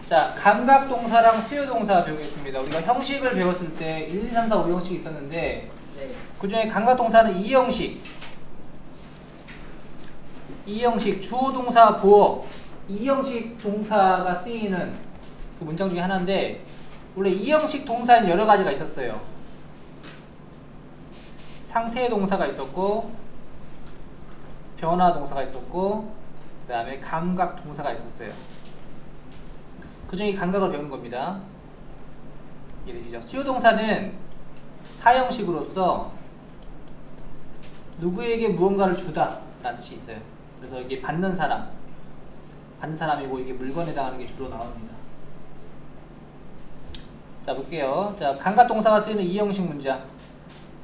자, 감각동사랑 수요동사 배우겠습니다. 우리가 형식을 배웠을 때 1, 2, 3, 4, 5형식이 있었는데 네. 그 중에 감각동사는 2형식, 2형식 주어동사 보어 2형식 동사가 쓰이는 그 문장 중에 하나인데 원래 2형식 동사는 여러 가지가 있었어요. 상태 동사가 있었고 변화 동사가 있었고 그 다음에 감각 동사가 있었어요. 그 중에 감각을 배우는 겁니다. 이해되시죠? 수요 동사는 사형식으로서 누구에게 무언가를 주다 라는 뜻이 있어요. 그래서 이게 받는 사람이고 이게 물건에 해당하는 게 주로 나옵니다. 자, 볼게요. 자, 감각 동사가 쓰이는 2형식 문장.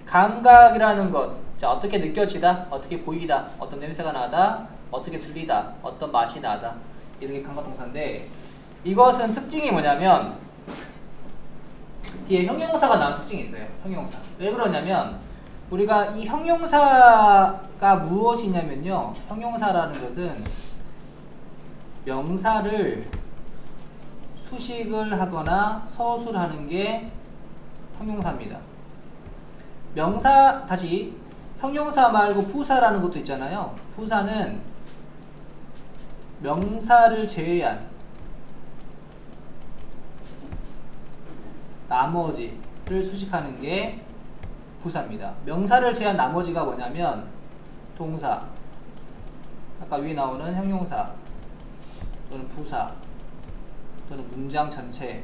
감각이라는 것, 자, 어떻게 느껴지다, 어떻게 보이다, 어떤 냄새가 나다, 어떻게 들리다, 어떤 맛이 나다, 이런 게 감각 동사인데 이것은 특징이 뭐냐면 뒤에 형용사가 나온 특징이 있어요. 형용사. 왜 그러냐면 우리가 이 형용사가 무엇이냐면요, 형용사라는 것은 명사를 수식을 하거나 서술하는 게 형용사입니다. 명사, 다시 형용사 말고 부사라는 것도 있잖아요. 부사는 명사를 제외한 나머지를 수식하는 게 부사입니다. 명사를 제외한 나머지가 뭐냐면 동사, 아까 위에 나오는 형용사 또는 부사 또는 문장 전체,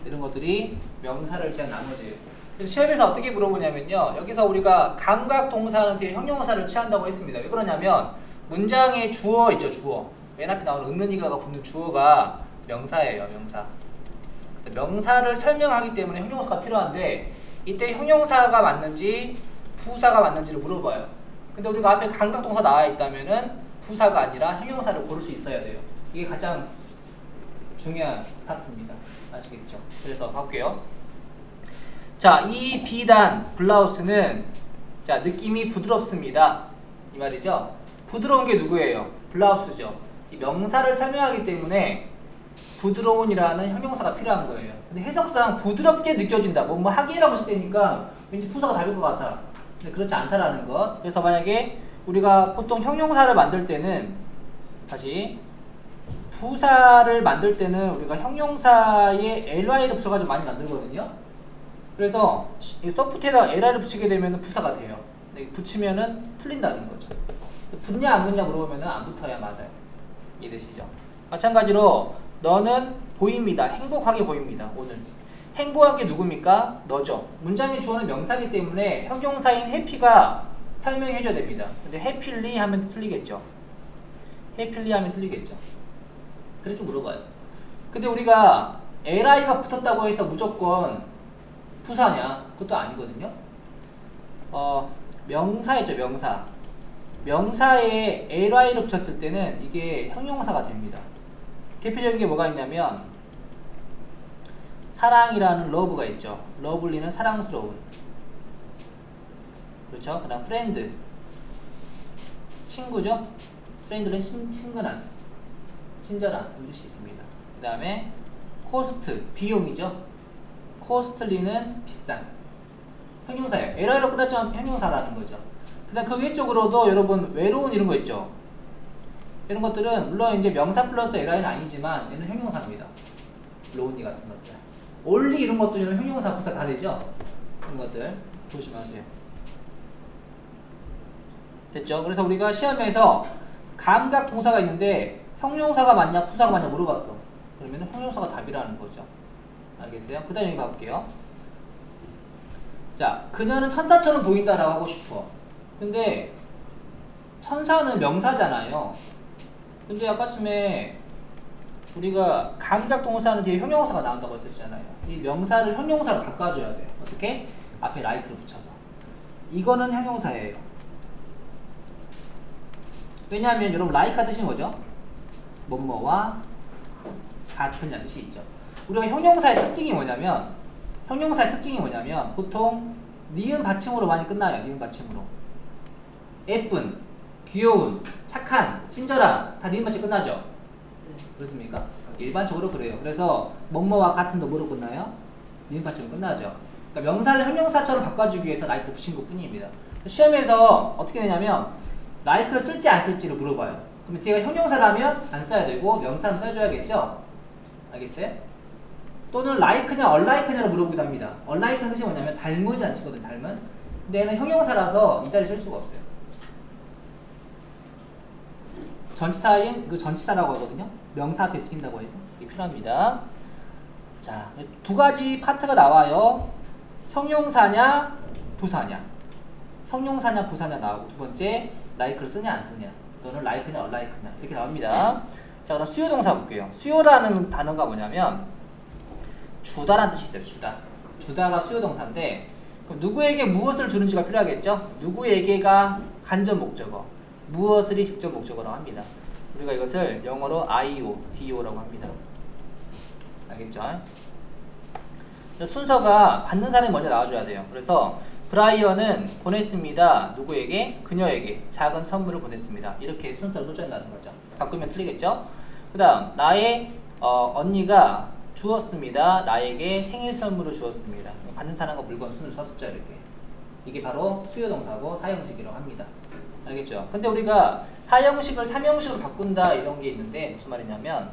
이런 것들이 명사를 제외한 나머지예요. 그래서 시험에서 어떻게 물어보냐면요, 여기서 우리가 감각 동사는 뒤에 형용사를 취한다고 했습니다. 왜 그러냐면 문장에 주어 있죠. 주어, 맨 앞에 나오는 은근히가가 붙는 주어가 명사예요. 명사. 그래서 명사를 설명하기 때문에 형용사가 필요한데 이때 형용사가 맞는지 부사가 맞는지를 물어봐요. 근데 우리가 앞에 감각 동사 나와 있다면은 부사가 아니라 형용사를 고를 수 있어야 돼요. 이게 가장 중요한 파트입니다. 아시겠죠? 그래서 볼게요. 자, 이 비단 블라우스는 자, 느낌이 부드럽습니다. 이 말이죠. 부드러운 게 누구예요? 블라우스죠. 이 명사를 설명하기 때문에 부드러운이라는 형용사가 필요한 거예요. 근데 해석상 부드럽게 느껴진다, 뭐 하기라고 했을 때니까 왠지 부사가 답일 것 같아. 근데 그렇지 않다라는 것. 그래서 만약에 우리가 보통 형용사를 만들 때는, 다시 부사를 만들 때는 우리가 형용사에 ly를 붙여가지고 많이 만들거든요. 그래서 이 소프트에다가 ly를 붙이게 되면 부사가 돼요. 근데 붙이면은 틀린다는 거죠. 붙냐 안 붙냐 물어보면은 안 붙어야 맞아요. 이해되시죠? 마찬가지로 너는 보입니다. 행복하게 보입니다. 오늘 행복한 게 누굽니까? 너죠. 문장의 주어는 명사이기 때문에 형용사인 happy가 설명해 줘야 됩니다. 근데 happily 하면 틀리겠죠. happily 하면 틀리겠죠. 그렇게 물어봐요. 근데 우리가 ly가 붙었다고 해서 무조건 부사냐? 그것도 아니거든요. 명사였죠. 명사. 명사에 ly를 붙였을 때는 이게 형용사가 됩니다. 대표적인 게 뭐가 있냐면 사랑이라는 love가 있죠. lovely는 사랑스러운, 그렇죠? 그 다음 friend, 친구죠. friend는 친근한, 친절한 이런 뜻이 있습니다. 그 다음에 cost, 비용이죠. costly는 비싼, 형용사예요. ly로 끝났지만 형용사라는 거죠. 그 다음 그 위쪽으로도 여러분 외로운 이런 거 있죠. 이런 것들은 물론 이제 명사 플러스 ly는 아니지만 얘는 형용사입니다. lonely 같은 것들, only 이런 것들은 형용사 부사 다 되죠. 이런 것들 조심하세요. 됐죠? 그래서 우리가 시험에서 감각 동사가 있는데 형용사가 맞냐 부사가 맞냐 물어봤어. 그러면 형용사가 답이라는 거죠. 알겠어요? 그 다음에 여기 봐볼게요. 자, 그녀는 천사처럼 보인다라고 하고 싶어. 근데 천사는 명사잖아요. 근데 아까쯤에 우리가 감각 동사는 뒤에 형용사가 나온다고 했었잖아요. 이 명사를 형용사로 바꿔줘야 돼요. 어떻게? 앞에 like를 붙여서. 이거는 형용사예요. 왜냐하면 여러분 like가 뜻이 뭐죠? 뭐뭐와 같은이라는 뜻이 있죠. 우리가 형용사의 특징이 뭐냐면 보통 니은 받침으로 많이 끝나요. 니은 받침으로. 예쁜, 귀여운, 착한, 친절한 다 니은 받침 끝나죠? 그렇습니까? 일반적으로 그래요. 그래서 뭐뭐와 같은 놈으로 끝나요? 니은파처럼 끝나죠. 그러니까 명사를 형용사처럼 바꿔주기 위해서 like 붙인 것 뿐입니다. 시험에서 어떻게 되냐면 like를 쓸지 안 쓸지를 물어봐요. 그러면 뒤가 형용사라면 안 써야 되고 명사라면 써줘야겠죠? 알겠어요? 또는 like냐 unlike냐로 물어보기도 합니다. unlike는 뜻이 뭐냐면 닮은이라는 뜻이거든요. 닮은. 근데 얘는 형용사라서 이 자리에 쓸 수가 없어요. 전치사인 그 전치사라고 하거든요. 명사 앞에 쓰인다고 해서 이게 필요합니다. 자, 두 가지 파트가 나와요. 형용사냐 부사냐. 형용사냐 부사냐 나오고 두 번째 like를 쓰냐 안 쓰냐 또는 like냐 unlike냐 이렇게 나옵니다. 자, 그다음 수요 동사 볼게요. 수요라는 단어가 뭐냐면 주다라는 뜻이 있어요. 주다가 수요 동사인데 그럼 누구에게 무엇을 주는지가 필요하겠죠? 누구에게가 간접 목적어, 무엇을이 직접 목적어라고 합니다. 우리가 이것을 영어로 IO, DO라고 합니다. 알겠죠? 순서가 받는 사람이 먼저 나와줘야 돼요. 그래서 브라이언은 보냈습니다. 누구에게? 그녀에게 작은 선물을 보냈습니다. 이렇게 순서를 써준다는 거죠. 바꾸면 틀리겠죠? 그 다음 나의 언니가 주었습니다. 나에게 생일 선물을 주었습니다. 받는 사람과 물건 순을 썼죠. 이렇게. 이게 바로 수요동사고 사형식이라고 합니다. 알겠죠? 근데 우리가 사형식을 삼형식으로 바꾼다 이런 게 있는데 무슨 말이냐면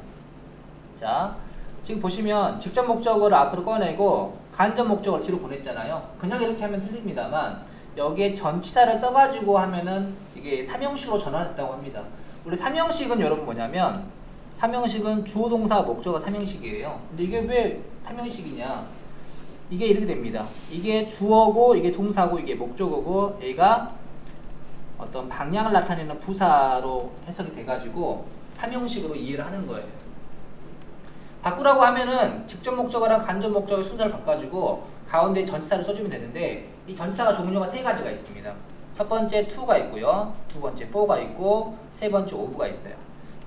자 지금 보시면 직접 목적어를 앞으로 꺼내고 간접 목적어를 뒤로 보냈잖아요. 그냥 이렇게 하면 틀립니다만 여기에 전치사를 써가지고 하면은 이게 삼형식으로 전환했다고 합니다. 원래 삼형식은 여러분 뭐냐면 삼형식은 주어 동사 목적어 삼형식이에요. 근데 이게 왜 삼형식이냐? 이게 이렇게 됩니다. 이게 주어고 이게 동사고 이게 목적어고 얘가 어떤 방향을 나타내는 부사로 해석이 돼가지고 삼형식으로 이해를 하는 거예요. 바꾸라고 하면은 직접 목적어랑 간접 목적어의 순서를 바꿔주고 가운데 전치사를 써주면 되는데 이 전치사가 종류가 세 가지가 있습니다. 첫 번째 to가 있고요. 두 번째 for가 있고 세 번째 of가 있어요.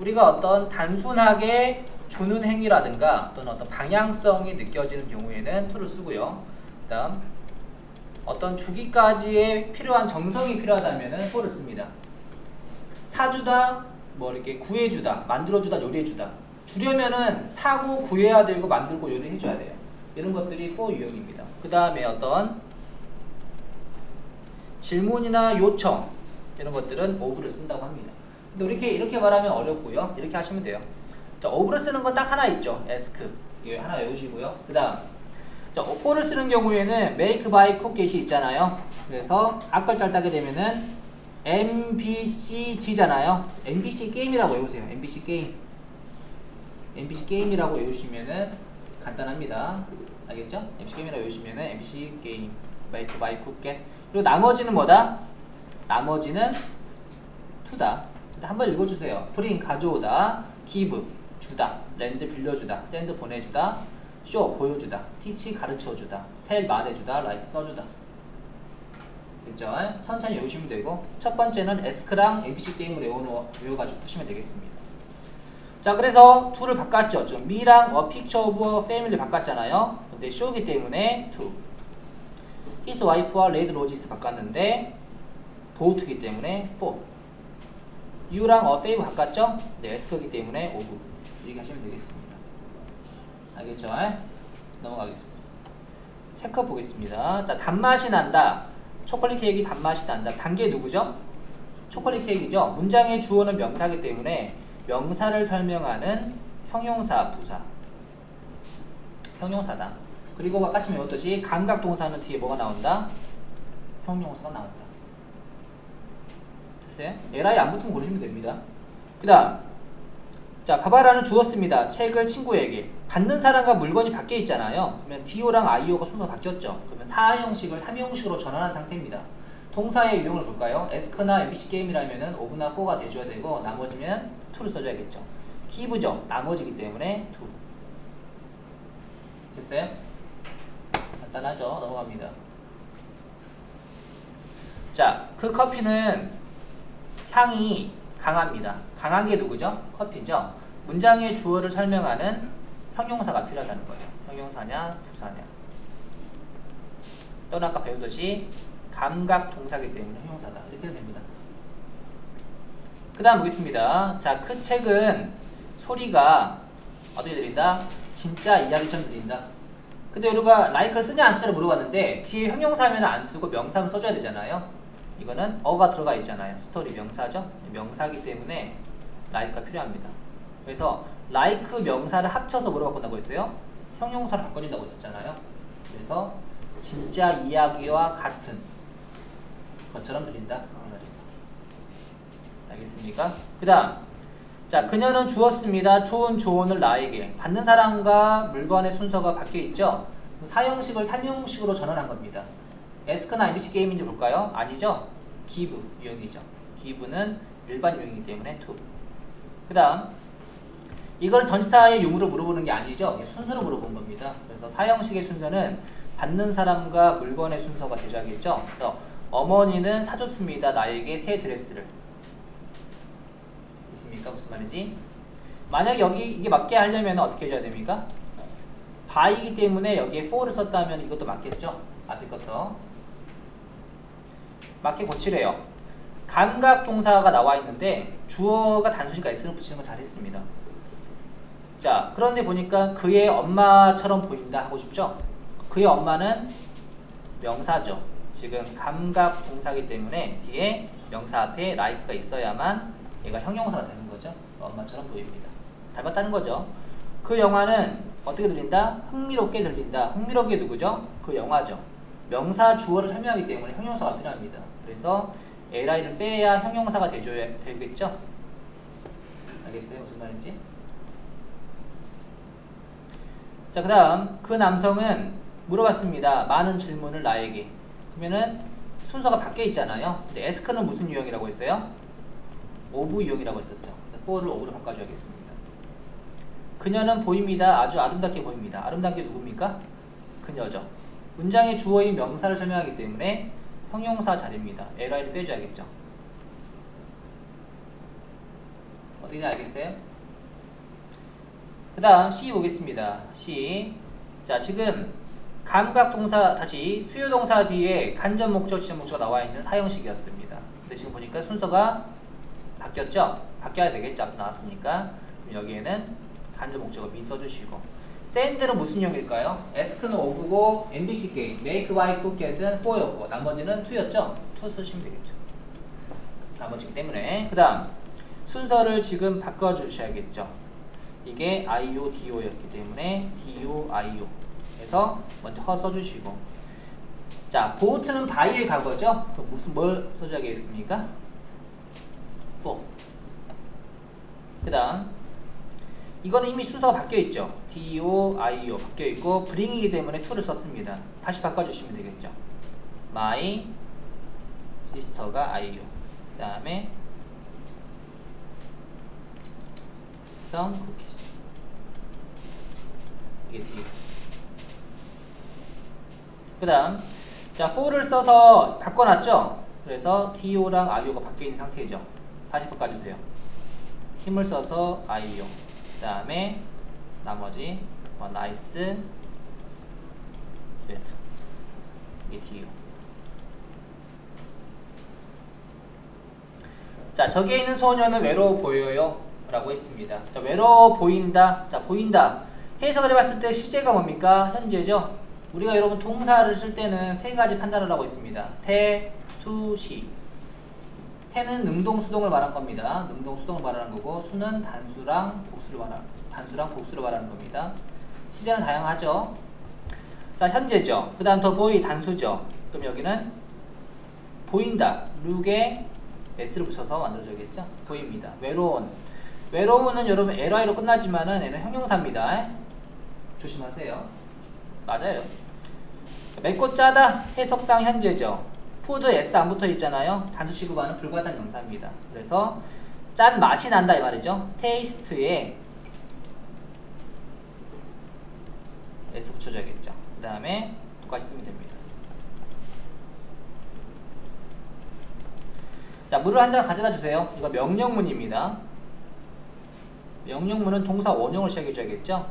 우리가 어떤 단순하게 주는 행위라든가 또는 어떤 방향성이 느껴지는 경우에는 to를 쓰고요. 그 다음 어떤 주기까지의 필요한 정성이 필요하다면 for를 씁니다. 사주다, 뭐 이렇게 구해주다, 만들어주다, 요리해주다. 주려면은 사고 구해야 되고 만들고 요리해줘야 돼요. 이런 것들이 for 유형입니다. 그 다음에 어떤 질문이나 요청 이런 것들은 of를 쓴다고 합니다. 근데 이렇게 말하면 어렵고요. 이렇게 하시면 돼요. 자, of를 쓰는 건 딱 하나 있죠. ask. 이거 하나 외우시고요. 그 다음 for를 쓰는 경우에는 make, buy, cook, get이 있잖아요. 그래서 앞글자를 따게 되면은 MBCG잖아요. MBC 게임이라고 외우세요. MBC 게임. MBC 게임이라고 외우시면은 간단합니다. 알겠죠? MBC 게임이라고 외우시면은 MBC 게임, make, buy, cook, get. 그리고 나머지는 뭐다? 나머지는 to다. 한번 읽어주세요. bring 가져오다, give 주다, lend 빌려주다, send 보내주다, show 보여주다, teach 가르쳐주다, tell 말해주다, write 써주다. 됐죠? 천천히 외우시면 되고 첫 번째는 ask랑 ABC 게임을 외워가지고 푸시면 되겠습니다. 자, 그래서 to를 바꿨죠. 좀 me랑 a picture of a family 바꿨잖아요. 근데 show이기 때문에 to. his wife와 red roses 바꿨는데 boat이기 때문에 for. you랑 a favor 바꿨죠? 네, ask이기 때문에 of. 이렇게 하시면 되겠습니다. 알겠죠? 넘어가겠습니다. 체크 보겠습니다. 자, 단맛이 난다. 초콜릿 케이크 단맛이 난다. 단계 누구죠? 초콜릿 케이크죠. 문장의 주어는 명사이기 때문에 명사를 설명하는 형용사, 부사. 형용사다. 그리고 아까 외웠듯이 감각 동사는 뒤에 뭐가 나온다? 형용사가 나온다. 됐어요? LI 안 붙으면 고르시면 됩니다. 그 다음 자, 바바라는 주었습니다. 책을 친구에게. 받는 사람과 물건이 바뀌어 있잖아요. 그러면 DO랑 IO가 순서 바뀌었죠. 그러면 사형식을 3형식으로 전환한 상태입니다. 동사의 유형을 볼까요? ask나 MBC 게임이라면은 of나 for가 돼줘야 되고 나머지면 to를 써줘야겠죠. give죠. 나머지기 때문에 to. 됐어요? 간단하죠? 넘어갑니다. 자, 그 커피는 향이 강합니다. 강한 게 누구죠? 커피죠. 문장의 주어를 설명하는 형용사가 필요하다는 거예요. 형용사냐, 부사냐. 또는 아까 배우듯이 감각 동사이기 때문에 형용사다. 이렇게 해도 됩니다. 그 다음 보겠습니다. 자, 그 책은 소리가 어떻게 들린다? 진짜 이야기처럼 들린다. 근데 우리가 like를 쓰냐 안 쓰냐를 물어봤는데 뒤에 형용사면 안 쓰고 명사면 써줘야 되잖아요. 이거는 어가 들어가 있잖아요. 스토리 명사죠. 명사기 때문에 like가 필요합니다. 그래서 like 명사를 합쳐서 뭐로 바꾼다고 했어요? 형용사로 바꿔준다고 했었잖아요. 그래서 진짜 이야기와 같은 것처럼 들린다. 알겠습니까? 그 다음 자 그녀는 주었습니다. 좋은 조언을 나에게. 받는 사람과 물건의 순서가 바뀌어있죠. 사형식을 3형식으로 전환한 겁니다. ask나 IBC 게임인지 볼까요? 아니죠. give 유형이죠. give는 일반 유형이기 때문에 to. 그 다음 이건 전치사의 유무를 물어보는 게 아니죠. 순서로 물어본 겁니다. 그래서 사형식의 순서는 받는 사람과 물건의 순서가 되줘야겠죠. 그래서 어머니는 사줬습니다. 나에게 새 드레스를. 있습니까? 무슨 말인지? 만약 여기 이게 맞게 하려면 어떻게 해줘야 됩니까? by이기 때문에 여기에 for를 썼다면 이것도 맞겠죠? 앞에 것도 맞게 고치래요. 감각 동사가 나와 있는데 주어가 단수니까 s를 붙이는 건 잘했습니다. 자 그런데 보니까 그의 엄마처럼 보인다 하고 싶죠? 그의 엄마는 명사죠. 지금 감각 동사이기 때문에 뒤에 명사 앞에 like가 있어야만 얘가 형용사가 되는 거죠. 엄마처럼 보입니다. 닮았다는 거죠. 그 영화는 어떻게 들린다? 흥미롭게 들린다. 흥미롭게 누구죠? 그 영화죠. 명사 주어를 설명하기 때문에 형용사가 필요합니다. 그래서 li를 빼야 형용사가 되겠죠? 알겠어요? 무슨 말인지? 자, 그 다음 그 남성은 물어봤습니다. 많은 질문을 나에게. 그러면은 순서가 바뀌어 있잖아요. 근데 ask는 무슨 유형이라고 했어요? of 유형이라고 했었죠. for를 of로 바꿔줘야겠습니다. 그녀는 보입니다. 아주 아름답게 보입니다. 아름답게 누굽니까? 그녀죠. 문장의 주어인 명사를 설명하기 때문에 형용사 자리입니다. li를 빼줘야겠죠. 어떻게 알겠어요? 그 다음 C 보겠습니다. C. 자 지금 감각 동사 다시 수요 동사 뒤에 간접 목적, 지적 목적가 나와 있는 사형식이었습니다. 근데 지금 보니까 순서가 바뀌었죠? 바뀌어야 되겠죠? 앞에 나왔으니까. 그럼 여기에는 간접 목적어 be 써주시고. send는 무슨 유형일까요? ask는 of고 MBC 게임, make, buy, cook, get은 for였고 나머지는 to였죠? to 쓰시면 되겠죠. 나머지기 때문에. 그 다음 순서를 지금 바꿔주셔야겠죠. 이게 IO, DO였기 때문에 DO, IO 해서 먼저 허 써주시고. 자, boat는 by의 과거죠? 그럼 뭘 써줘야겠습니까? for. 그 다음 이거는 이미 순서가 바뀌어있죠. DO, IO 바뀌어있고 bring이기 때문에 to를 썼습니다. 다시 바꿔주시면 되겠죠. My sister가 IO. 그 다음에 some cookies. 이게 DO. 그 다음 자, for를 써서 바꿔놨죠. 그래서 DO랑 IO가 바뀌어있는 상태죠. 다시 바꿔주세요. 힘을 써서 IO. 그 다음에 나머지 nice sweat. 이게 DO. 자, 저기에 있는 소녀는 외로워 보여요 라고 했습니다. 자, 외로워 보인다. 자, 보인다. 해석을 해봤을 때 시제가 뭡니까? 현재죠. 우리가 여러분 동사를 쓸 때는 세 가지 판단을 하고 있습니다. 태, 수, 시. 태는 능동, 수동을 말한 겁니다. 능동, 수동을 말하는 거고 수는 단수랑 복수를 말하는 겁니다. 시제는 다양하죠. 자, 현재죠. 그 다음 더 보이 단수죠. 그럼 여기는 보인다. 룩에 s를 붙여서 만들어줘야겠죠. 보입니다. 외로운은 여러분 ly로 끝나지만은 얘는 형용사입니다. 조심하세요. 맞아요. 맵고 짜다 해석상 현재죠. 푸드 s 안 붙어 있잖아요. 단수 취급하는 불가산 명사입니다. 그래서 짠 맛이 난다 이 말이죠. 테이스트에 s 붙여줘야겠죠. 그 다음에 똑같이 쓰면 됩니다. 자, 물을 한 잔 가져다 주세요. 이거 명령문입니다. 명령문은 동사 원형을 시작해줘야겠죠.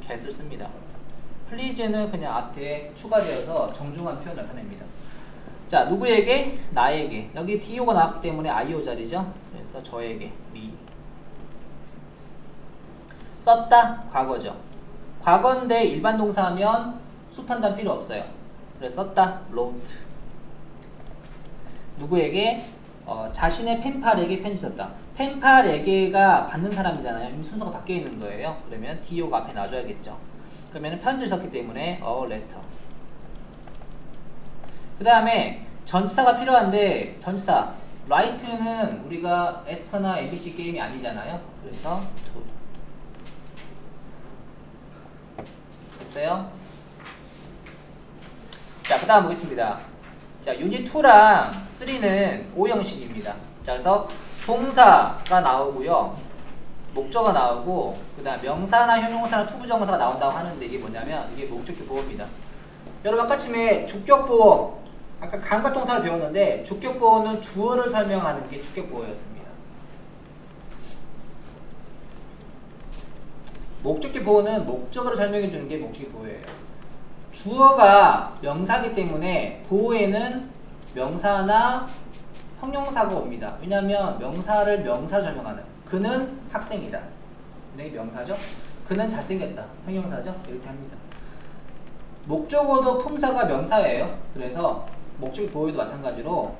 get을 씁니다. please는 그냥 앞에 추가되어서 정중한 표현을 나타냅니다. 자, 누구에게? 나에게. 여기 DO가 나왔기 때문에 IO 자리죠. 그래서 저에게, me. 썼다 과거죠. 과거인데 일반 동사하면 수판단 필요 없어요. 그래서 썼다 wrote. 누구에게? 자신의 펜팔에게 편지 썼다. 펜팔에게가 받는 사람이잖아요. 이미 순서가 바뀌어 있는 거예요. 그러면 do가 앞에 놔줘야겠죠. 그러면 편지를 썼기 때문에 a letter. 그 다음에 전치사가 필요한데 전치사 write는 우리가 에스커나 ABC 게임이 아니잖아요. 그래서 to. 됐어요? 자, 그 다음 보겠습니다. 자, 유닛 2랑 3는 O 형식입니다. 자, 그래서 동사가 나오고요. 목적어가 나오고, 그 다음 명사나 형용사나 투부정사가 나온다고 하는데 이게 뭐냐면 이게 목적격 보호입니다. 여러분 아까 처음에 주격 보호, 아까 감각 동사를 배웠는데 주격 보호는 주어를 설명하는 게 주격 보호였습니다. 목적격 보호는 목적어를 설명해 주는 게 목적격 보호예요. 주어가 명사이기 때문에 보호에는 명사나 형용사가 옵니다. 왜냐하면 명사를 설명하는 그는 학생이다. 이게 명사죠. 그는 잘생겼다. 형용사죠. 이렇게 합니다. 목적어도 품사가 명사예요. 그래서 목적격 보호에도 마찬가지로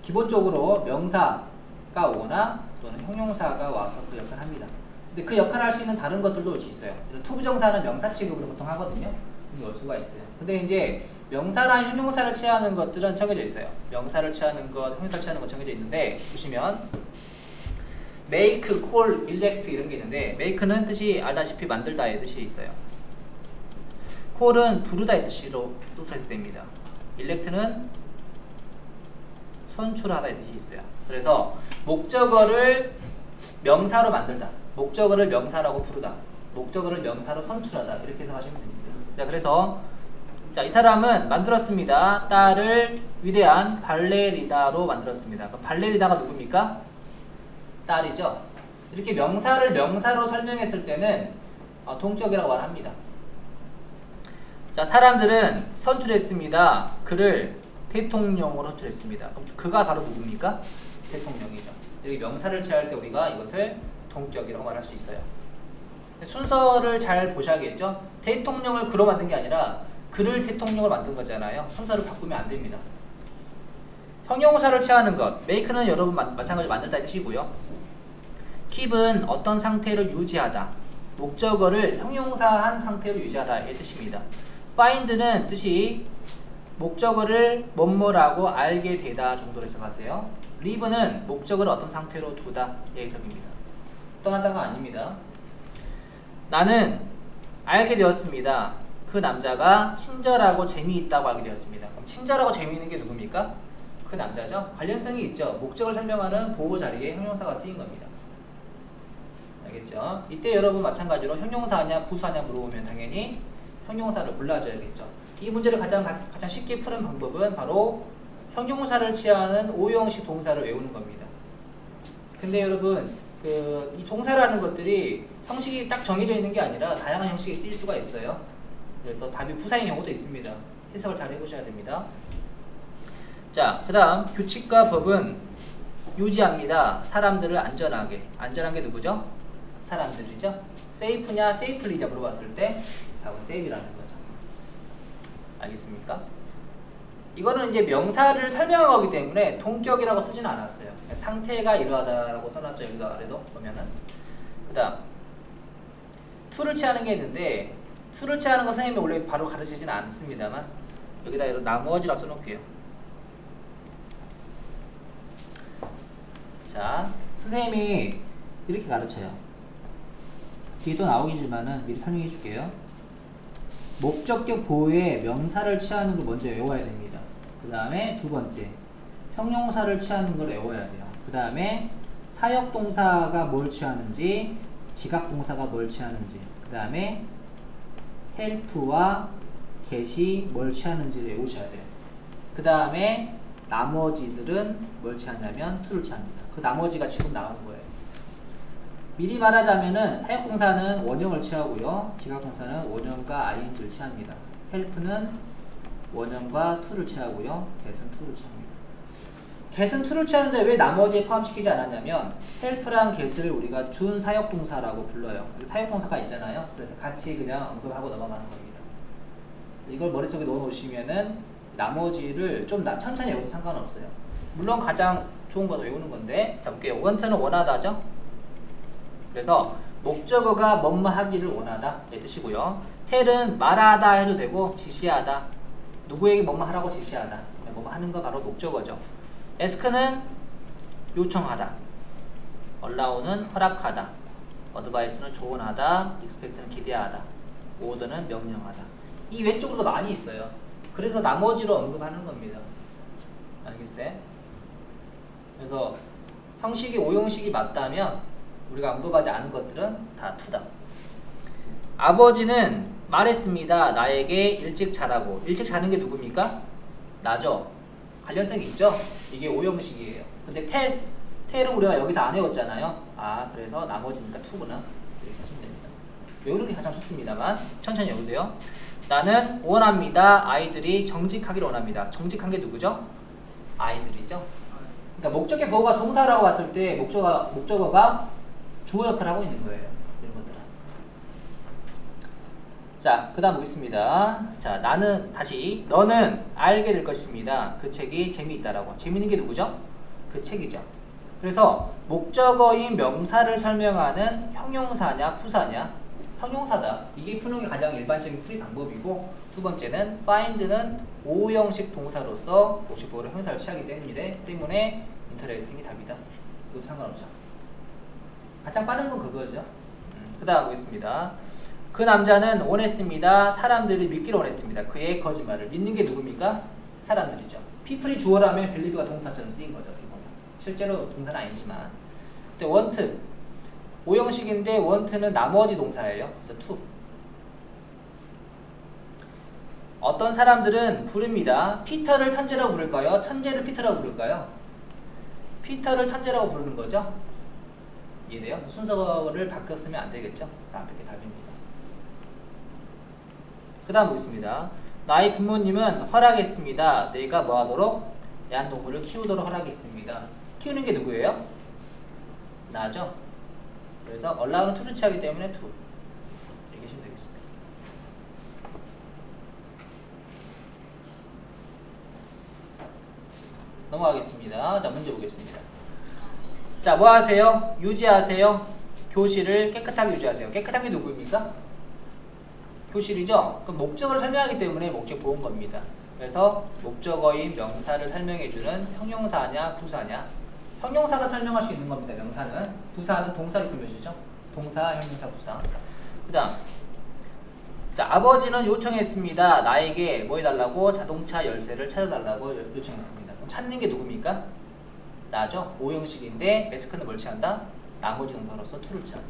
기본적으로 명사가 오거나 또는 형용사가 와서 그 역할을 합니다. 근데 그 역할을 할 수 있는 다른 것들도 올 수 있어요. 투부정사는 명사 취급으로 보통 하거든요. 올 수가 있어요. 근데 이제 명사랑 형용사를 취하는 것들은 정해져 있어요. 명사를 취하는 것, 형용사를 취하는 것 정해져 있는데 보시면 make, call, elect 이런 게 있는데 make는 뜻이 알다시피 만들다의 뜻이 있어요. call은 부르다의 뜻으로 뜻을 됩니다. elect는 선출하다의 뜻이 있어요. 그래서 목적어를 명사로 만들다, 목적어를 명사라고 부르다, 목적어를 명사로 선출하다 이렇게 해석하시면 됩니다. 자, 그래서 자, 이 사람은 만들었습니다. 딸을 위대한 발레리나로 만들었습니다. 그럼 발레리나가 누굽니까? 딸이죠. 이렇게 명사를 명사로 설명했을 때는 동격이라고 말합니다. 자, 사람들은 선출했습니다. 그를 대통령으로 선출했습니다. 그럼 그가 바로 누굽니까? 대통령이죠. 이렇게 명사를 취할 때 우리가 이것을 동격이라고 말할 수 있어요. 순서를 잘 보셔야겠죠? 대통령을 그로 만든 게 아니라 그를 대통령을 만든 거잖아요. 순서를 바꾸면 안 됩니다. 형용사를 취하는 것, make는 여러분 마찬가지로 만들다의 뜻이고요. keep은 어떤 상태를 유지하다, 목적어를 형용사한 상태로 유지하다의 뜻입니다. find는 뜻이 목적어를 뭐뭐라고 알게 되다 정도로 해석하세요. leave는 목적어를 어떤 상태로 두다의 해석입니다. 떠나다가 아닙니다. 나는 알게 되었습니다. 그 남자가 친절하고 재미있다고 알게 되었습니다. 그럼 친절하고 재미있는 게 누굽니까? 그 남자죠. 관련성이 있죠. 목적을 설명하는 보호 자리에 형용사가 쓰인 겁니다. 알겠죠? 이때 여러분 마찬가지로 형용사냐 부사냐 물어보면 당연히 형용사를 골라줘야겠죠. 이 문제를 가장 쉽게 푸는 방법은 바로 형용사를 취하는 오형식 동사를 외우는 겁니다. 근데 여러분 이 동사라는 것들이 형식이 딱 정해져 있는 게 아니라 다양한 형식이 쓰일 수가 있어요. 그래서 답이 부사인 경우도 있습니다. 해석을 잘 해보셔야 됩니다. 자, 그 다음 규칙과 법은 유지합니다. 사람들을 안전하게. 안전한 게 누구죠? 사람들이죠. safe냐 safely냐 물어봤을 때 답은 safe라는 거죠. 알겠습니까? 이거는 이제 명사를 설명한 거기 때문에 동격이라고 쓰지는 않았어요. 상태가 이러하다라고 써놨죠. 여기도 아래도 보면은. 그 다음 to를 취하는 게 있는데 to를 취하는 거 선생님이 원래 바로 가르치지는 않습니다만 여기다 나머지라 써놓을게요. 자, 선생님이 이렇게 가르쳐요. 뒤에 또 나오겠지만은 미리 설명해 줄게요. 목적격 보호에 명사를 취하는 걸 먼저 외워야 됩니다. 그 다음에 두 번째 형용사를 취하는 걸 외워야 돼요. 그 다음에 사역동사가 뭘 취하는지, 지각동사가 뭘 취하는지, 그 다음에 help와 get이 뭘 취하는지를 외우셔야 돼요. 그 다음에 나머지들은 뭘 취하냐면 to를 취합니다. 그 나머지가 지금 나오는 거예요. 미리 말하자면은 사역동사는 원형을 취하고요. 지각동사는 원형과 ing를 취합니다. help는 원형과 to를 취하고요. get은 to를 취합니다. get은 to를 취하는데 왜 나머지에 포함시키지 않았냐면 help랑 get을 우리가 준 사역동사라고 불러요. 사역동사가 있잖아요. 그래서 같이 그냥 언급하고 넘어가는 겁니다. 이걸 머릿속에 넣어놓으시면은 나머지를 좀 천천히 외워도 상관없어요. 물론 가장 좋은 거 외우는 건데, 자 볼게요. want는 원하다죠. 그래서 목적어가 뭐뭐 하기를 원하다 이 뜻이고요. tell은 말하다 해도 되고 지시하다, 누구에게 뭐뭐 하라고 지시하다, 뭐뭐 하는 거 바로 목적어죠. ask는 요청하다, allow는 허락하다, advice는 조언하다, expect는 기대하다, order는 명령하다. 이 외쪽으로도 많이 있어요. 그래서 나머지로 언급하는 겁니다. 알겠어요? 그래서 형식이 오형식이 맞다면 우리가 언급하지 않은 것들은 다 to다. 아버지는 말했습니다. 나에게 일찍 자라고. 일찍 자는 게 누굽니까? 나죠. 관련성이 있죠? 이게 오형식이에요. 근데 tell은 우리가 여기서 안 외웠잖아요. 아, 그래서 나머지니까 to구나. 이렇게 하시면 됩니다. 외우는 게 가장 좋습니다만 천천히 외우세요. 나는 원합니다. 아이들이 정직하기를 원합니다. 정직한 게 누구죠? 아이들이죠. 그러니까 목적의 보호가 동사라고 봤을 때 목적어가 주어 역할을 하고 있는 거예요. 이런 것들은. 자, 그 다음 보겠습니다. 자, 너는 알게 될 것입니다. 그 책이 재미있다라고. 재미있는 게 누구죠? 그 책이죠. 그래서 목적어인 명사를 설명하는 형용사냐 부사냐? 형용사다. 이게 푸는 게 가장 일반적인 풀이 방법이고, 두 번째는 find는 오형식 동사로서 목적 보호를 형용사를 취하기 때문에 interesting이 답이다. 이것도 상관없죠. 가장 빠른 건 그거죠. 그 다음 보겠습니다. 그 남자는 원했습니다. 사람들이 믿기를 원했습니다. 그의 거짓말을. 믿는 게 누굽니까? 사람들이죠. people이 주어라면 believe가 동사처럼 쓰인 거죠. 실제로 동사는 아니지만. 근데 want 오형식인데 want는 나머지 동사예요. 그래서 to. 어떤 사람들은 부릅니다. 피터를 천재라고 부를까요? 천재를 피터라고 부를까요? 피터를 천재라고 부르는 거죠. 이해돼요? 순서를 바뀌었으면 안 되겠죠. 그 앞에 게 답입니다. 그 다음 보겠습니다. 나의 부모님은 허락했습니다. 내가 뭐 하도록? 애완동물을 키우도록 허락했습니다. 키우는 게 누구예요? 나죠. 그래서 allow는 to를 취하기 때문에 to. 이렇게 하시면 되겠습니다. 넘어가겠습니다. 자, 문제 보겠습니다. 자, 뭐 하세요? 유지하세요. 교실을 깨끗하게 유지하세요. 깨끗한 게 누구입니까? 교실이죠? 그럼 목적어를 설명하기 때문에 목적 보온 겁니다. 그래서 목적어인 명사를 설명해주는 형용사냐 부사냐? 형용사가 설명할 수 있는 겁니다. 명사는. 부사는 동사를 꾸며주죠. 동사, 형용사, 부사. 그 다음, 자, 아버지는 요청했습니다. 나에게 뭐 해달라고? 자동차 열쇠를 찾아달라고 요청했습니다. 그럼 찾는 게 누굽니까? 나죠. 오형식인데 ask는 뭘 취한다? 나머지 동사로서 to를 취한다.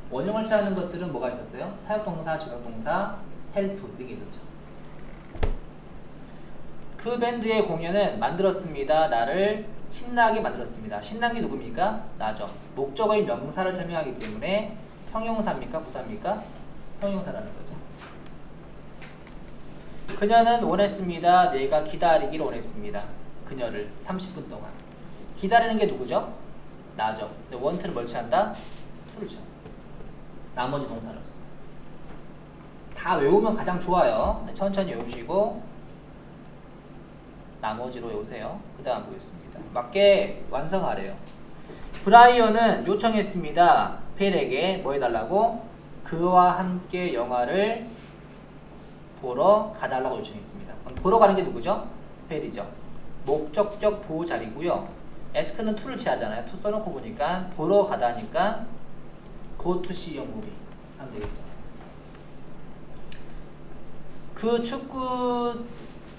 원형을 취하는 것들은 뭐가 있었어요? 사역동사, 지각동사, help 이게 있었죠. 그 밴드의 공연은 만들었습니다. 나를 신나게 만들었습니다. 신난 게 누굽니까? 나죠. 목적어인 명사를 설명하기 때문에 형용사입니까? 부사입니까? 형용사라는 거죠. 그녀는 원했습니다. 내가 기다리기를 원했습니다. 그녀를 30분 동안. 기다리는 게 누구죠? 나죠. 근데 want는 뭘 취한다? to를 취한다. 나머지 동사로서. 다 외우면 가장 좋아요. 천천히 외우시고 나머지로 외우세요. 그 다음 보겠습니다. 맞게 완성하래요. 브라이언은 요청했습니다. 펠에게 뭐 해달라고? 그와 함께 영화를 보러 가달라고 요청했습니다. 그럼 보러 가는 게 누구죠? 펠이죠. 목적적 보호 자리고요. ask는 to를 취하잖아요. to 써놓고 보니까 보러 가다니까 go to see a movie 하면 되겠죠. 그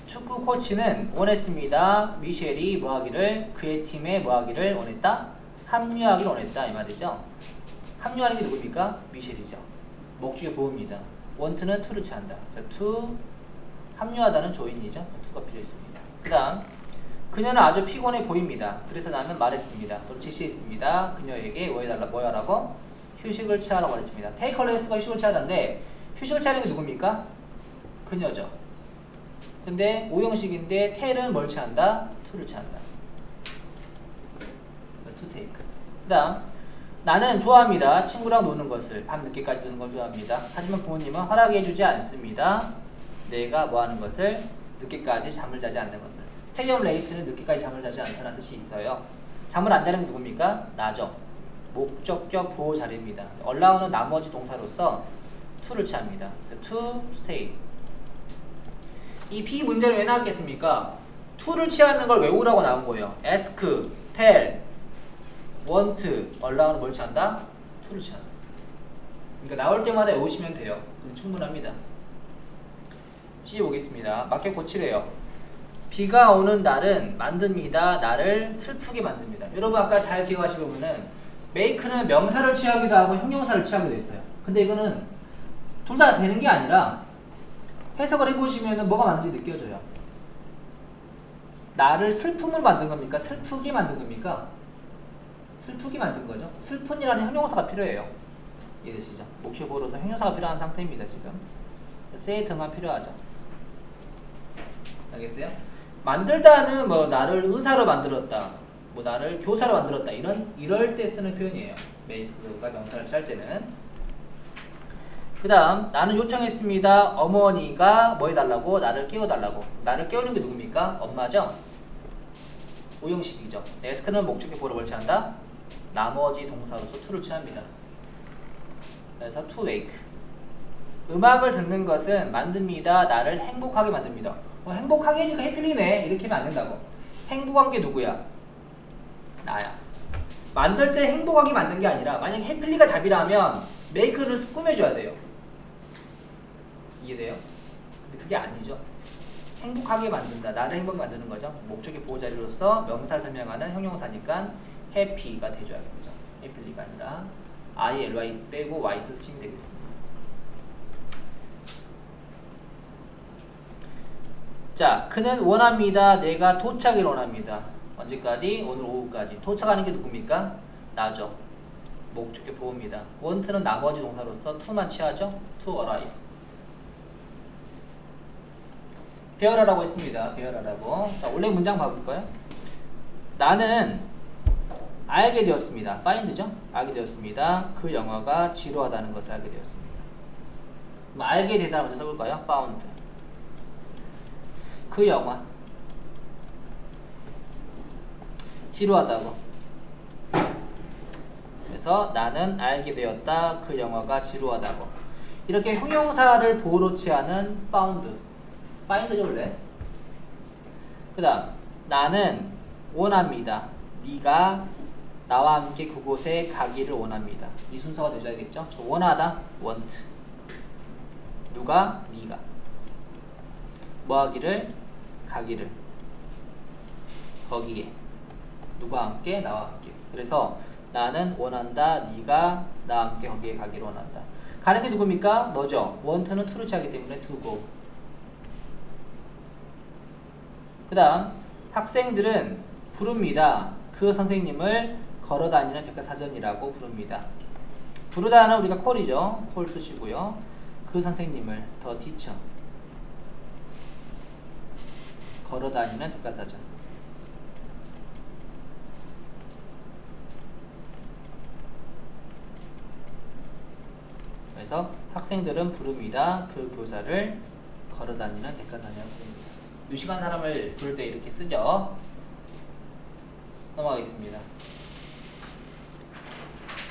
축구 코치는 원했습니다. 미셸이 뭐하기를? 그의 팀에 뭐하기를 원했다? 합류하기를 원했다 이 말이죠. 합류하는 게 누굽니까? 미셸이죠. 목적의 보호입니다. want는 to를 취한다. 그래서 to 합류하다는 조인이죠. to가 필요했습니다. 그 다음 그녀는 아주 피곤해 보입니다. 그래서 나는 말했습니다. 또 지시했습니다. 그녀에게 뭐 해달라? 뭐 하라고? 휴식을 취하라고 했습니다. take a rest가 휴식을 취하다인데 휴식을 취하는 게 누굽니까? 그녀죠. 근데 오형식인데 tell은 뭘 취한다? to를 취한다. 그 다음 나는 좋아합니다. 친구랑 노는 것을. 밤늦게까지 노는 걸 좋아합니다. 하지만 부모님은 허락해주지 않습니다. 내가 뭐 하는 것을? 늦게까지 잠을 자지 않는 것을. stay up late는 늦게까지 잠을 자지 않다는 뜻이 있어요. 잠을 안 자는 게 누굽니까? 나죠. 목적격 보호 자리입니다. allow는 나머지 동사로서 to를 취합니다. to stay. 이 B 문제는 왜 나왔겠습니까? to를 취하는 걸 외우라고 나온 거예요. ask, tell, want, allow는 뭘 취한다? to를 취한다. 그러니까 나올 때마다 외우시면 돼요. 그럼 충분합니다. C 보겠습니다. 맞게 고치래요. 비가 오는 날은 만듭니다. 나를 슬프게 만듭니다. 여러분 아까 잘 기억하시면은 make는 명사를 취하기도 하고 형용사를 취하기도 했어요. 근데 이거는 둘 다 되는 게 아니라 해석을 해보시면 뭐가 맞는지 느껴져요. 나를 슬픔을 만든 겁니까? 슬프게 만든 겁니까? 슬프게 만든 거죠. 슬픈이라는 형용사가 필요해요. 이해되시죠? 목표보로서 형용사가 필요한 상태입니다. 지금 세이트만 필요하죠. 알겠어요? 만들다는 뭐 나를 의사로 만들었다, 뭐 나를 교사로 만들었다, 이럴 때 쓰는 표현이에요. 메이크가 명사를 취할 때는. 그 다음 나는 요청했습니다. 어머니가 뭐 해달라고? 나를 깨워달라고. 나를 깨우는 게 누굽니까? 엄마죠? 오형식이죠. ask는 목적격 보호를 취한다. 나머지 동사로서 to를 취합니다. 그래서 to wake. 음악을 듣는 것은 만듭니다. 나를 행복하게 만듭니다. 행복하게 하니까 해필리네. 이렇게 하면 안 된다고. 행복한 게 누구야? 나야. 만들 때 행복하게 만든 게 아니라 만약에 해필리가 답이라면 make를 꾸며줘야 돼요. 이해돼요? 근데 그게 아니죠. 행복하게 만든다. 나를 행복하게 만드는 거죠. 목적의 보호자리로서 명사를 설명하는 형용사니까 happy가 돼줘야겠죠. happy가 아니라 I-L-Y 빼고 Y 쓰시면 되겠습니다. 자, 그는 원합니다. 내가 도착을 원합니다. 언제까지? 오늘 오후까지. 도착하는 게 누굽니까? 나죠. 목적격 보호입니다. want는 나머지 동사로서 to만 취하죠. to arrive. 배열하라고 했습니다. 배열하라고. 자, 원래 문장 봐볼까요? 나는 알게 되었습니다. find죠? 알게 되었습니다. 그 영화가 지루하다는 것을 알게 되었습니다. 그럼 알게 되다는 먼저 써볼까요? found. 그 영화. 지루하다고. 그래서 나는 알게 되었다. 그 영화가 지루하다고. 이렇게 형용사를 보호로 취하는 found. find죠 원래. 그 다음 나는 원합니다. 네가 나와 함께 그곳에 가기를 원합니다. 이 순서가 되셔야겠죠. 원하다 want. 누가? 네가. 뭐 하기를? 가기를. 거기에. 누가 함께? 나와 함께. 그래서 나는 원한다. 네가 나와 함께 거기에 가기를 원한다. 가는 게 누굽니까? 너죠. want는 to를 취하기 때문에 to go. 그 다음 학생들은 부릅니다. 그 선생님을 걸어다니는 백과사전이라고 부릅니다. 부르다는 우리가 call이죠. call 쓰시고요. 그 선생님을 the teacher. 걸어다니는 백과사전. 그래서 학생들은 부릅니다. 그 교사를 걸어다니는 백과사전이라고 부릅니다. 유식한 사람을 부를 때 이렇게 쓰죠. 넘어가겠습니다.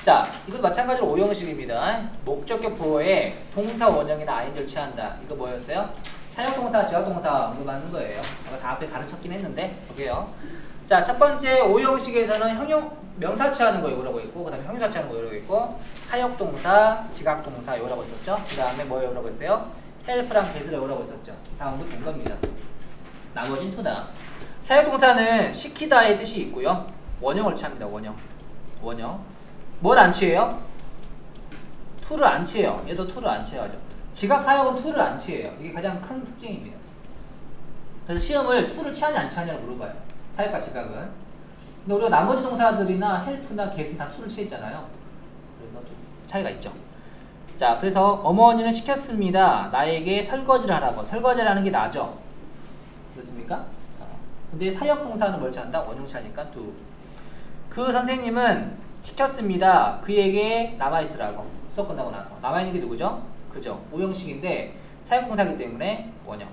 자, 이것도 마찬가지로 오형식입니다. 목적격 보호에 동사 원형이나 ing를 취한다. 이거 뭐였어요? 사역동사, 지각동사 언급하는 거예요. 제가 다 앞에 가르쳤긴 했는데 보게요. 자, 첫 번째 오형식에서는 명사 취하는 거 요라고 있고, 그 다음에 형용사 취하는 거 요라고 있고, 사역동사, 지각동사 요라고 있었죠. 그 다음에 뭐 요라고 했어요? help랑 get을 요라고 있었죠. 다음도 된 겁니다. 나머지는 to다. 사역동사는 시키다의 뜻이 있고요. 원형을 취합니다. 원형. 뭘 안 취해요? to를 안 취해요. 얘도 to를 안 취하죠. 지각 사역은 to를 안 취해요. 이게 가장 큰 특징입니다. 그래서 시험을 to를 취하냐 안 취하냐를 물어봐요. 사역과 지각은. 근데 우리가 나머지 동사들이나 help나 get은 다 to를 취했잖아요. 그래서 좀 차이가 있죠. 자, 그래서 어머니는 시켰습니다. 나에게 설거지를 하라고. 설거지를 하는 게 나죠. 그렇습니까? 근데 사역동사는 뭘 취한다? 원형 취하니까 do. 그 선생님은 시켰습니다. 그에게 남아있으라고. 수업 끝나고 나서. 남아있는 게 누구죠? 그죠. 오형식인데 사역동사이기 때문에 원형.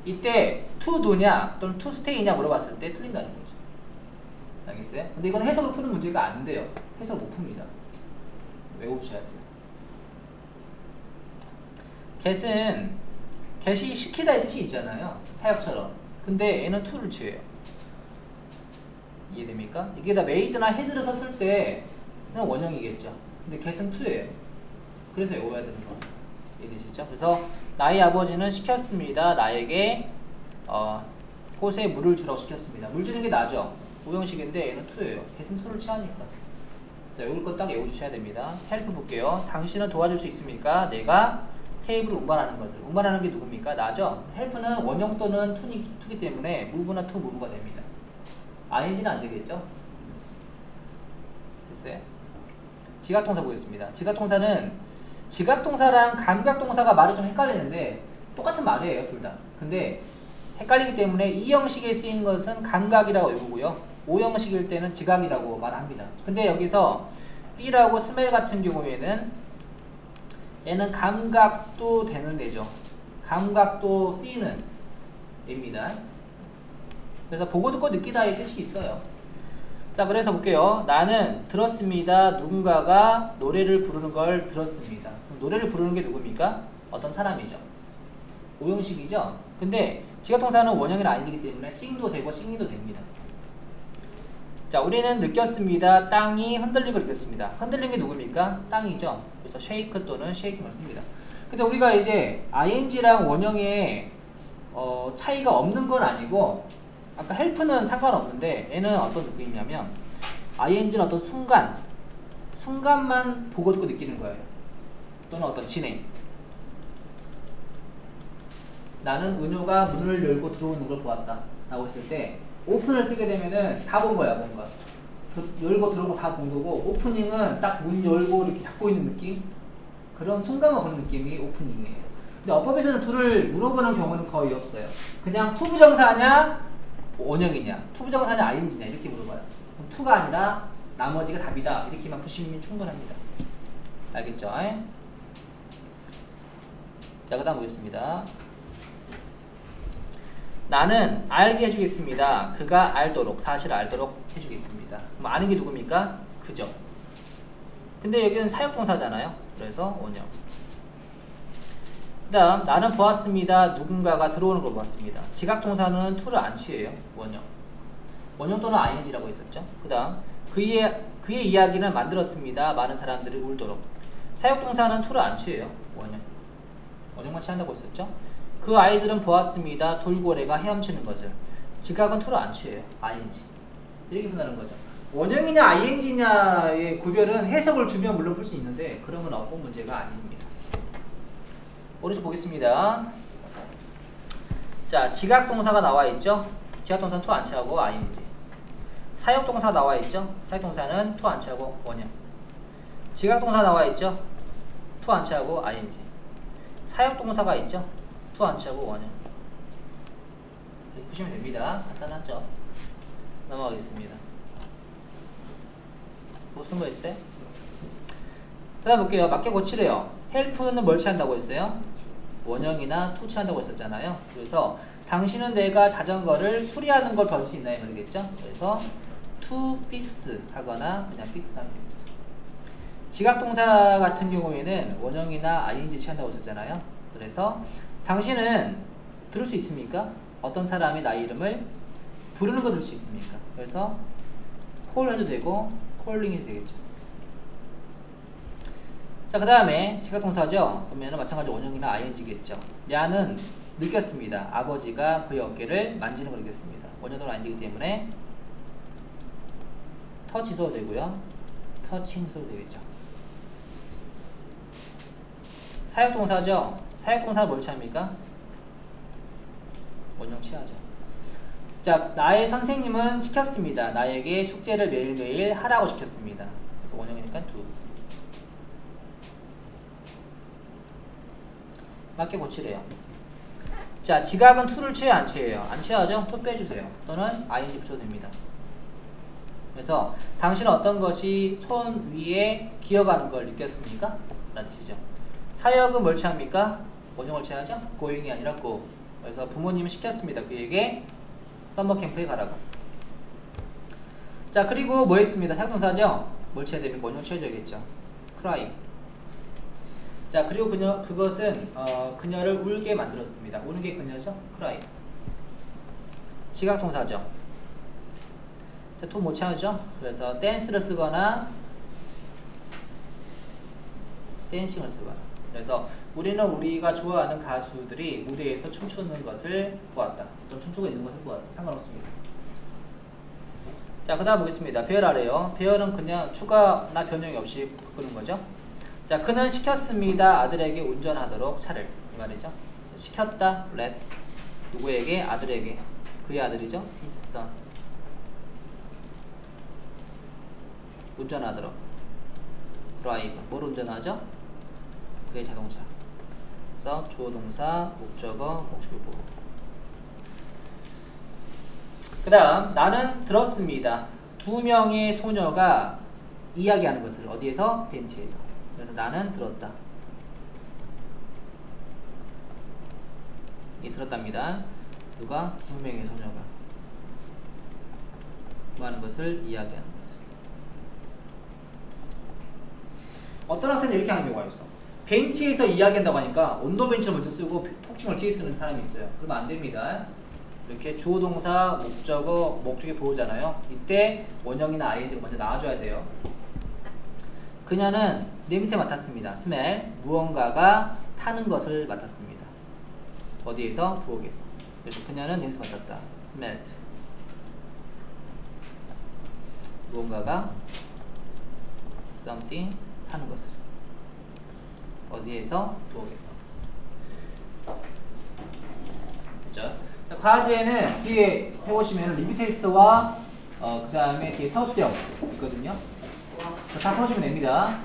이때 to do냐 또는 to stay냐 물어봤을 때 틀린다는 거죠. 알겠어요? 근데 이건 해석으로 푸는 문제가 안 돼요. 해석 못 풉니다. 외우셔야 돼요. get이 시키다의 뜻이 있잖아요. 사역처럼. 근데 얘는 to를 취해요. 이해됩니까? 이게 다 made나 had를 썼을 때 그냥 원형이겠죠. 근데 get은 to예요. 그래서 외워야 되는 거예요. 이해되시죠? 그래서 나의 아버지는 시켰습니다. 나에게 꽃에 물을 주라고 시켰습니다. 물 주는 게 나죠. 오형식인데 얘는 to예요. get은 to를 취하니까. 자, 이걸 건 딱 외워주셔야 됩니다. help 볼게요. 당신은 도와줄 수 있습니까? 내가 테이블을 운반하는 것을. 운반하는 게 누굽니까? 나죠? help는 원형 또는 to기 때문에 move나 to move가 됩니다. ing는 안 되겠죠? 됐어요? 지각동사 보겠습니다. 지각동사랑 감각동사가 말이 좀 헷갈리는데 똑같은 말이에요, 둘 다. 근데 헷갈리기 때문에 이 형식에 쓰인 것은 감각이라고 외우고요. O 형식일 때는 지각이라고 말합니다. 근데 여기서 feel하고 smell 같은 경우에는 얘는 감각도 되는 애죠. 감각도 쓰이는 애입니다. 그래서 보고 듣고 느끼다의 뜻이 있어요. 자, 그래서 볼게요. 나는 들었습니다. 누군가가 노래를 부르는 걸 들었습니다. 노래를 부르는 게 누굽니까? 어떤 사람이죠. 오형식이죠. 근데 지각동사는 원형이 아니기 때문에 sing도 되고 singing도 됩니다. 자, 우리는 느꼈습니다. 땅이 흔들린 걸 느꼈습니다. 흔들린 게 누굽니까? 땅이죠. 그래서 shake 또는 shaking을 씁니다. 근데 우리가 이제 ing랑 원형의 차이가 없는 건 아니고 아까 help는 상관없는데 얘는 어떤 느낌이냐면 ing는 어떤 순간만 보고 듣고 느끼는 거예요. 또는 어떤 진행. 나는 은효가 문을 열고 들어오는 걸 보았다 라고 했을 때 오픈을 쓰게 되면은 다 본 거야, 뭔가. 열고 들어오고 다 본 거고, 오프닝은 딱 문 열고 이렇게 잡고 있는 느낌? 그런 순간만 보는 느낌이 오프닝이에요. 근데 어법에서는 둘을 물어보는 경우는 거의 없어요. 그냥 투부정사냐, 원형이냐, 투부정사냐, ing냐 이렇게 물어봐요. 그럼 투가 아니라 나머지가 답이다. 이렇게만 푸시면 충분합니다. 알겠죠? 자, 그 다음 보겠습니다. 나는 알게 해주겠습니다. 그가 알도록, 사실을 알도록 해주겠습니다. 그럼 아는 게 누굽니까? 그죠. 근데 여기는 사역동사잖아요. 그래서 원형. 그 다음 나는 보았습니다. 누군가가 들어오는 걸 보았습니다. 지각동사는 to를 안 취해요. 원형. 원형 또는 ing라고 했었죠. 그 다음 그의 이야기는 만들었습니다. 많은 사람들이 울도록. 사역동사는 to를 안 취해요. 원형. 원형만 취한다고 했었죠. 그 아이들은 보았습니다. 돌고래가 헤엄치는 것을. 지각은 to를 안 취해요. ing. 이렇게 분하는 거죠. 원형이냐 ing냐의 구별은 해석을 주면 물론 풀 수 있는데 그런 건 없고 문제가 아닙니다. 오른쪽 보겠습니다. 자, 지각동사가 나와 있죠. 지각동사는 to 안 취하고 ing. 사역동사 나와 있죠. 사역동사는 to 안 취하고 원형. 지각동사 나와 있죠. to 안 취하고 ing. 사역동사가 있죠. to 안 취하고 원형. 이렇게 보시면 됩니다. 간단하죠. 넘어가겠습니다. 뭐 쓴 거 있어요? 그 다음 볼게요. 맞게 고치래요. help는 뭘 취한다고 했어요? 원형이나 to 취한다고 했었잖아요. 그래서 당신은 내가 자전거를 수리하는 걸 도와줄 수 있나요? 모르겠죠? 그래서 to fix 하거나 그냥 fix 하면 됩니다. 지각동사 같은 경우에는 원형이나 ing 취한다고 했었잖아요. 그래서 당신은 들을 수 있습니까? 어떤 사람이 나의 이름을 부르는 거 들을 수 있습니까? 그래서 call 해도 되고 calling 해도 되겠죠. 자, 그 다음에 지각동사죠. 그러면 마찬가지로 원형이나 ing겠죠. 야는 느꼈습니다. 아버지가 그의 어깨를 만지는 걸 느꼈습니다. 원형도 ing이기 때문에 touch 써도 되고요. touching 써도 되겠죠. 사역동사죠. 사역동사 뭘 취합니까? 원형 취하죠. 자, 나의 선생님은 시켰습니다. 나에게 숙제를 매일매일 하라고 시켰습니다. 그래서 원형이니까 do. 맞게 고치래요. 자, 지각은 to를 취해요? 안 취해요? 안 취하죠? to 빼주세요. 또는 ing 붙여도 됩니다. 그래서 당신은 어떤 것이 손 위에 기어가는 걸 느꼈습니까? 라는 뜻이죠. 사역은 뭘 취합니까? 원형을 취하죠? going이 아니라 go. 그래서 부모님이 시켰습니다. 그에게 썸머 캠프에 가라고. 자, 그리고 뭐 했습니다? 사역동사죠? 뭘 취해야 됩니까? 원형 취해줘야겠죠. cry. 자, 그리고 그것은 그녀를 울게 만들었습니다. 우는 게 그녀죠? cry. 지각동사죠. 자, to 못 취하죠? 그래서 댄스를 쓰거나 댄싱을 쓰거나. 그래서 우리는 우리가 좋아하는 가수들이 무대에서 춤추는 것을 보았다. 좀 춤추고 있는 것을 보았다. 상관없습니다. 자, 그 다음 보겠습니다. 배열 아래요. 배열은 그냥 추가나 변형이 없이 바꾸는 거죠. 자, 그는 시켰습니다. 아들에게 운전하도록 차를. 이 말이죠. 시켰다. let. 누구에게? 아들에게. 그의 아들이죠. his son. 운전하도록. drive. 뭘 운전하죠? 그의 자동차. 그래서 주어 동사, 목적어, 목적보. 그 다음 나는 들었습니다. 두 명의 소녀가 이야기하는 것을 어디에서? 벤치에서. 그래서 나는 들었다. 이 들었답니다. 누가? 두 명의 소녀가 뭐 하는 것을? 이야기하는 것을. 어떤 학생은 이렇게 하는 경우가 있어. 벤치에서 이야기한다고 하니까 온도벤치를 먼저 쓰고 토킹을 뒤에 쓰는 사람이 있어요. 그러면 안 됩니다. 이렇게 주어 동사, 목적어, 목적이 보호잖아요. 이때 원형이나 ing가 먼저 나와줘야 돼요. 그녀는 냄새 맡았습니다. smell. 무언가가 타는 것을 맡았습니다. 어디에서? 부엌에서. 그래서 그녀는 냄새 맡았다. smelled. 무언가가 something 타는 것을. 어디에서? 부엌에서. 그죠? 과제는 뒤에 해보시면 리뷰 테스트와 그 다음에 뒤에 서술형 있거든요. 다 풀어주면 됩니다.